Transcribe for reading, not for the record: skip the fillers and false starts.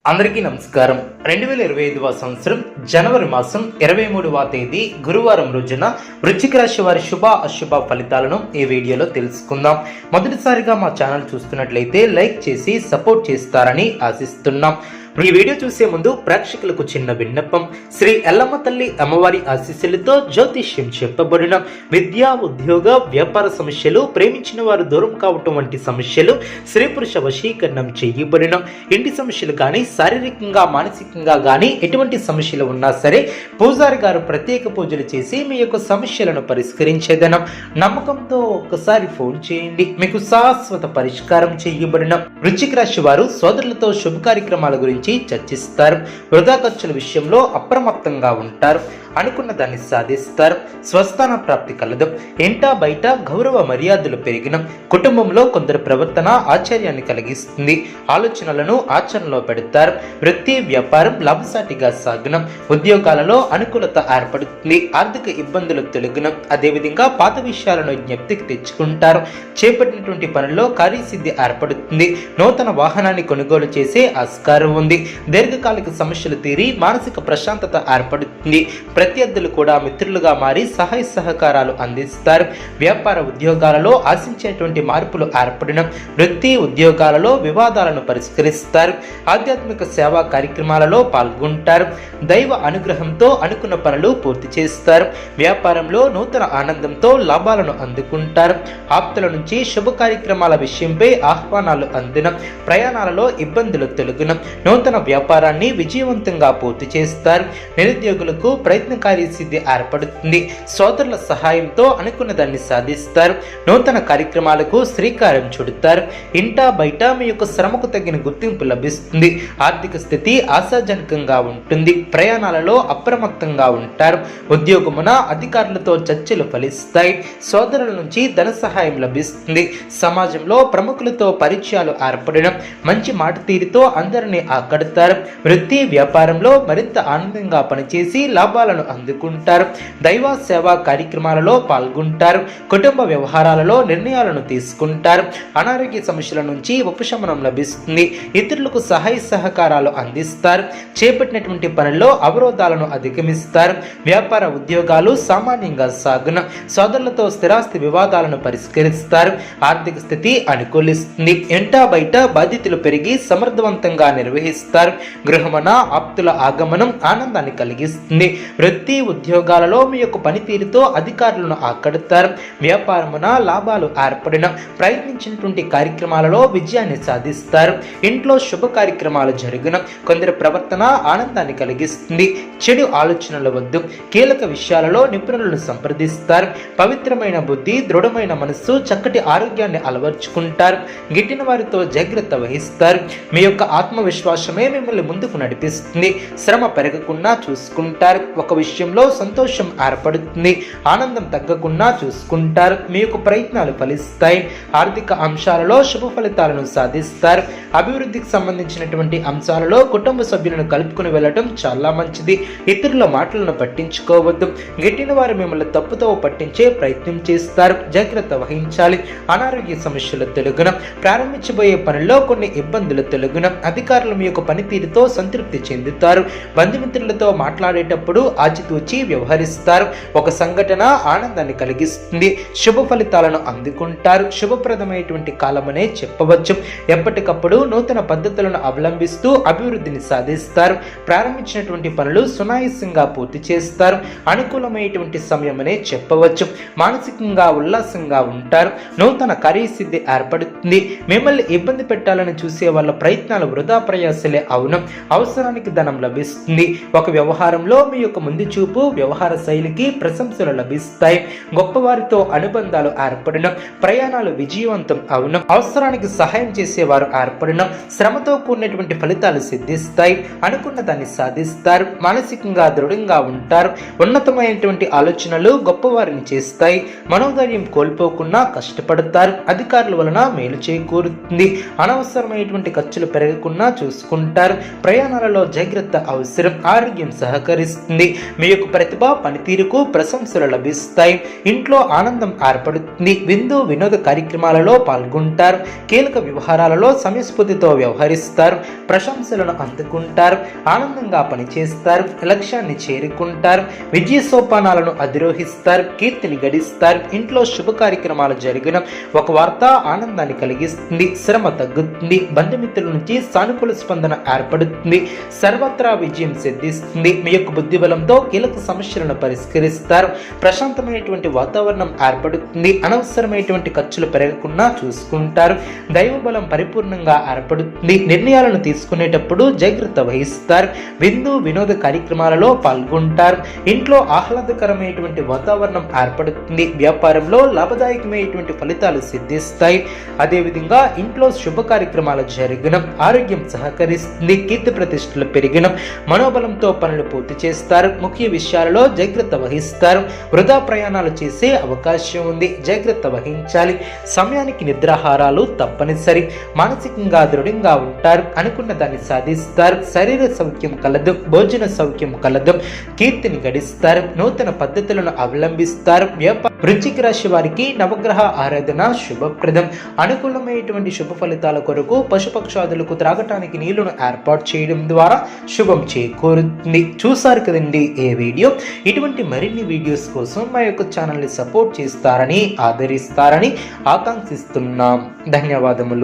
అందరికీ నమస్కారం. 2025వ సంవత్సరం జనవరి మాసం 23వ తేదీ గురువారం రోజున వృశ్చిక రాశి వారి శుభ అశుభ ఫలితాలను ఈ వీడియోలో తెలుసుకుందాం. మొదటిసారిగా మా ఛానల్ చూస్తున్నట్లయితే లైక్ చేసి సపోర్ట్ చేస్తారని ఆశిస్తున్నాం. ఈ వీడియో చూసే ముందు ప్రేక్షకులకు చిన్న విన్నపం. శ్రీ ఎల్లమ్మ తల్లి అమ్మవారి ఆశీస్సులతో జ్యోతిష్యం చెప్పబడిన విద్యా, ఉద్యోగ, వ్యాపార సమస్యలు, ప్రేమించిన వారు దూరం కావటం వంటి సమస్యలు, స్త్రీ పురుష వశీకరణం చేయబడిన ఇంటి సమస్యలు కానీ, శారీరకంగా మానసికంగా కానీ ఎటువంటి సమస్యలు ఉన్నా సరే పూజారి గారు ప్రత్యేక పూజలు చేసి మీ యొక్క సమస్యలను పరిష్కరించేదనం. నమ్మకంతో ఒక్కసారి ఫోన్ చేయండి, మీకు శాశ్వత పరిష్కారం చేయబడిన. వృశ్చిక రాశి వారు సోదరులతో శుభ కార్యక్రమాల గురించి చర్చిస్తారు. వృధా ఖర్చుల విషయంలో అప్రమత్తంగా ఉంటారు. అనుకున్న దాన్ని సాధిస్తారు. స్వస్థాన ప్రాప్తి కలదు. ఇంటా బయట గౌరవ మర్యాదలు పెరిగిన. కుటుంబంలో కొందరు ప్రవర్తన ఆశ్చర్యాన్ని కలిగిస్తుంది. ఆలోచనలను ఆచరణలో పెడతారు. వృత్తి, వ్యాపారం లాభసాటిగా సాగున. ఉద్యోగాలలో అనుకూలత ఏర్పడుతుంది. ఆర్థిక ఇబ్బందులు తొలగిన. అదేవిధంగా పాత విషయాలను జ్ఞప్తికి తెచ్చుకుంటారు. చేపట్టినటువంటి పనుల్లో కార్యసిద్ధి ఏర్పడుతుంది. నూతన వాహనాన్ని కొనుగోలు చేసే ఆస్కారం ఉంది. దీర్ఘకాలిక సమస్యలు తీరి మానసిక ప్రశాంతత ఏర్పడుతుంది. ప్రత్యర్థులు కూడా మిత్రులుగా మారి సహాయ సహకారాలు అందిస్తారు. వ్యాపార ఉద్యోగాలలో ఆశించేటువంటి మార్పులు ఏర్పడిన. వృత్తి, ఉద్యోగాలలో వివాదాలను పరిష్కరిస్తారు. ఆధ్యాత్మిక సేవా కార్యక్రమాలలో పాల్గొంటారు. దైవ అనుగ్రహంతో అనుకున్న పనులు పూర్తి చేస్తారు. వ్యాపారంలో నూతన ఆనందంతో లాభాలను అందుకుంటారు. ఆప్తుల నుంచి శుభ కార్యక్రమాల విషయంపై ఆహ్వానాలు అందిన. ప్రయాణాలలో ఇబ్బందులు తొలగిన. నూతన వ్యాపారాన్ని విజయవంతంగా పూర్తి చేస్తారు. నిరుద్యోగులకు ప్రయత్నకారి సిద్ధి ఏర్పడుతుంది. సోదరుల సహాయంతో అనుకున్న దాన్ని సాధిస్తారు. నూతన కార్యక్రమాలకు శ్రీకారం చుడతారు. ఇంటా బయట మీ యొక్క శ్రమకు తగిన గుర్తింపు లభిస్తుంది. ఆర్థిక స్థితి ఆశాజనకంగా ఉంటుంది. ప్రయాణాలలో అప్రమత్తంగా ఉంటారు. ఉద్యోగమున అధికారులతో చర్చలు ఫలిస్తాయి. సోదరుల నుంచి ధన సహాయం లభిస్తుంది. సమాజంలో ప్రముఖులతో పరిచయాలు ఏర్పడడం. మంచి మాట తీరుతో అందరినీ ఆకడతారు. వృత్తి, వ్యాపారంలో మరింత ఆనందంగా పనిచేసి లాభాలను అందుకుంటారు. దైవ సేవా కార్యక్రమాలలో పాల్గొంటారు. కుటుంబ వ్యవహారాలలో నిర్ణయాలను తీసుకుంటారు. అనారోగ్య సమస్యల నుంచి ఉపశమనం లభిస్తుంది. ఇతరులకు సహాయ సహకారాలు అందిస్తారు. చేపట్టినటువంటి పనుల్లో అవరోధాలను అధిగమిస్తారు. వ్యాపార ఉద్యోగాలు సామాన్యంగా సాగున. సోదరులతో స్థిరాస్తి వివాదాలను పరిష్కరిస్తారు. ఆర్థిక స్థితి అనుకూలిస్తుంది. ఇంటా బయట బాధ్యతలు పెరిగి సమర్థవంతంగా నిర్వహిస్తారు. గృహమున ఆప్తుల ఆగమనం ఆనందాన్ని కలిగిస్తుంది. వృత్తి, ఉద్యోగాలలో మీ యొక్క పనితీరుతో అధికారులను ఆకడతారు. వ్యాపారమున లాభాలు ఏర్పడిన. ప్రయత్నించినటువంటి కార్యక్రమాలలో విజయాన్ని సాధిస్తారు. ఇంట్లో శుభ కార్యక్రమాలు జరుగున. కొందరి ప్రవర్తన ఆనందాన్ని కలిగిస్తుంది. చెడు ఆలోచనల వద్దు. కీలక విషయాలలో నిపుణులను సంప్రదిస్తారు. పవిత్రమైన బుద్ధి, దృఢమైన మనస్సు, చక్కటి ఆరోగ్యాన్ని అలవర్చుకుంటారు. గిట్టిన వారితో జాగ్రత్త వహిస్తారు. మీ యొక్క ఆత్మవిశ్వాసమే మిమ్మల్ని ముందుకు నడిపిస్తుంది. శ్రమ పెరగకుండా చూసుకుంటారు. ఒక విషయంలో సంతోషం ఏర్పడుతుంది. ఆనందం తగ్గకుండా చూసుకుంటారు. మీ యొక్క ప్రయత్నాలు ఫలిస్తాయి. ఆర్థిక అంశాలలో శుభ ఫలితాలను సాధిస్తారు. అభివృద్ధికి సంబంధించినటువంటి అంశాలలో కుటుంబ సభ్యులను కలుపుకుని వెళ్ళటం చాలా మంచిది. ఇతరుల మాటలను పట్టించుకోవద్దు. గిట్టిన వారు మిమ్మల్ని తప్పుతో పట్టించే ప్రయత్నం చేస్తారు. జాగ్రత్త వహించాలి. అనారోగ్య సమస్యలు తొలగున. ప్రారంభించబోయే పనుల్లో కొన్ని ఇబ్బందులు తొలగున. అధికారులు మీ యొక్క పనితీరుతో సంతృప్తి చెందుతారు. బంధుమిత్రులతో మాట్లాడేటప్పుడు ఆచితూచి వ్యవహరిస్తారు. ఒక సంఘటన ఆనందాన్ని కలిగిస్తుంది. శుభ ఫలితాలను అందుకుంటారు. శుభప్రదమైనటువంటి కాలమనే చెప్పవచ్చు. ఎప్పటికప్పుడు నూతన పద్ధతులను అవలంబిస్తూ అభివృద్ధిని సాధిస్తారు. ప్రారంభించినటువంటి పనులు సునాయాసంగా పూర్తి చేస్తారు. అనుకూలమైనటువంటి సమయమనే చెప్పవచ్చు. మానసికంగా ఉల్లాసంగా ఉంటారు. నూతన కార్యసిద్ధి ఏర్పడుతుంది. మిమ్మల్ని ఇబ్బంది పెట్టాలని చూసే వాళ్ళ ప్రయత్నాలు వృధా ప్రయాసలే అవును. అవసరానికి ధనం లభిస్తుంది. ఒక వ్యవహారంలో మీ యొక్క ముందు చూపు, వ్యవహార శైలికి ప్రశంసలు లభిస్తాయి. గొప్పవారితో అనుబంధాలు ఏర్పడిన. ప్రయాణాలు విజయవంతం అవును. అవసరానికి సహాయం చేసేవారు ఏర్పడిన. శ్రమతో కూడినటువంటి ఫలితాలు సిద్ధిస్తాయి. అనుకున్న దాన్ని సాధిస్తారు. మానసికంగా దృఢంగా ఉంటారు. ఉన్నతమైనటువంటి ఆలోచనలు గొప్పవారిని చేస్తాయి. మనోధైర్యం కోల్పోకుండా కష్టపడతారు. అధికారుల వలన మేలు చేకూరుతుంది. అనవసరమైనటువంటి ఖర్చులు పెరగకుండా చూసుకుంటారు. తీసుకుంటారు. ప్రయాణాలలో జాగ్రత్త అవసరం. ఆరోగ్యం సహకరిస్తుంది. మీ యొక్క ప్రతిభ పనితీరుకు ప్రశంసలు లభిస్తాయి. ఇంట్లో ఆనందం ఏర్పడుతుంది. విందు వినోద కార్యక్రమాలలో పాల్గొంటారు. కీలక వ్యవహారాలలో సమయస్ఫూర్తితో వ్యవహరిస్తారు. ప్రశంసలను అందుకుంటారు. ఆనందంగా పనిచేస్తారు. లక్ష్యాన్ని చేరుకుంటారు. విజయ సోపానాలను అధిరోహిస్తారు. కీర్తిని గడిస్తారు. ఇంట్లో శుభ కార్యక్రమాలు జరిగిన ఒక వార్త ఆనందాన్ని కలిగిస్తుంది. శ్రమ తగ్గుతుంది. బంధుమిత్రుల నుంచి సానుకూల స్పందన ఏర్పడుతుంది. సర్వత్రా విజయం సిద్ధిస్తుంది. మీ యొక్క బుద్ధి బలంతో కీలక సమస్యలను పరిష్కరిస్తారు. ప్రశాంతమైనటువంటి వాతావరణం ఏర్పడుతుంది. అనవసరమైనటువంటి ఖర్చులు పెరగకుండా చూసుకుంటారు. దైవ బలం పరిపూర్ణంగా ఏర్పడుతుంది. నిర్ణయాలను తీసుకునేటప్పుడు జాగ్రత్త వహిస్తారు. విందు వినోద కార్యక్రమాలలో పాల్గొంటారు. ఇంట్లో ఆహ్లాదకరమైనటువంటి వాతావరణం ఏర్పడుతుంది. వ్యాపారంలో లాభదాయకమైనటువంటి ఫలితాలు సిద్ధిస్తాయి. అదేవిధంగా ఇంట్లో శుభ కార్యక్రమాలు జరిగిన ఆరోగ్యం సహకరిస్తుంది. కీర్తి ప్రతిష్టలు పెరిగిన మనోబలంతో పనులు పూర్తి చేస్తారు. ముఖ్య విషయాలలో జాగ్రత్త వహిస్తారు. వృధా ప్రయాణాలు చేసే అవకాశం ఉంది. జాగ్రత్త వహించాలి. సమయానికి నిద్రాహారాలు తప్పనిసరి. మానసికంగా దృఢంగా ఉంటారు. అనుకున్న దాన్ని సాధిస్తారు. శరీర సౌఖ్యం కలదు. భోజన సౌఖ్యం కలదు. కీర్తిని గడిస్తారు. నూతన పద్ధతులను అవలంబిస్తారు. వృశ్చిక రాశి వారికి నవగ్రహ ఆరాధన శుభప్రదం. అనుకూలమైనటువంటి శుభ ఫలితాల కొరకు పశుపక్షాదులకు త్రాగటానికి నీళ్లను ఏర్పాటు చేయడం ద్వారా శుభం చేకూరుతుంది. చూసారు కదండి ఈ వీడియో. ఇటువంటి మరిన్ని వీడియోస్ కోసం మా యొక్క ఛానల్ని సపోర్ట్ చేస్తారని ఆదరిస్తారని ఆకాంక్షిస్తున్నాం. ధన్యవాదములు.